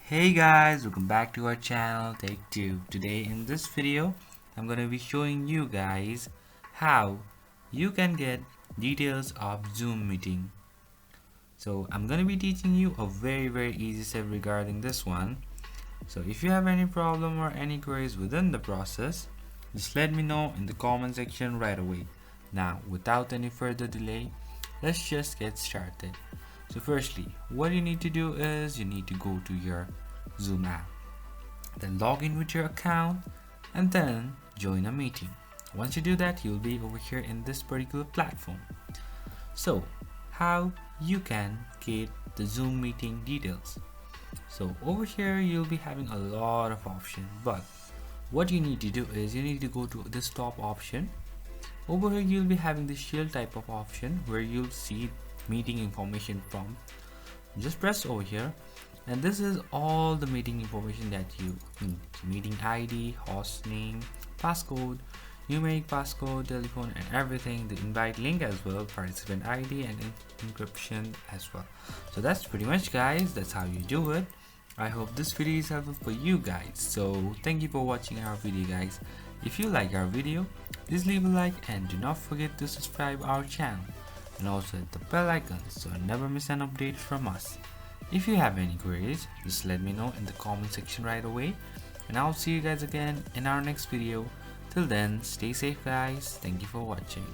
Hey guys, welcome back to our channel Take 2. Today in this video I'm going to be showing you guys how you can get details of Zoom meeting. So I'm going to be teaching you a very easy step regarding this one. So if you have any problem or any queries within the process, just let me know in the comment section right away. Now without any further delay, let's just get started. So firstly, what you need to do is you need to go to your Zoom app, then log in with your account and then join a meeting. Once you do that, you'll be over here in this particular platform. So how you can get the Zoom meeting details. So over here you'll be having a lot of options, but what you need to do is you need to go to this top option. Over here you'll be having the shield type of option where you'll see meeting information from. Just press over here and this is all the meeting information that you need. Meeting ID, host name, passcode, numeric passcode, telephone and everything, the invite link as well, participant ID and encryption as well. So that's pretty much guys, that's how you do it. I hope this video is helpful for you guys. So thank you for watching our video guys. If you like our video, please leave a like and do not forget to subscribe our channel and also hit the bell icon so you never miss an update from us. If you have any queries, just let me know in the comment section right away and I'll see you guys again in our next video. Till then, stay safe guys. Thank you for watching.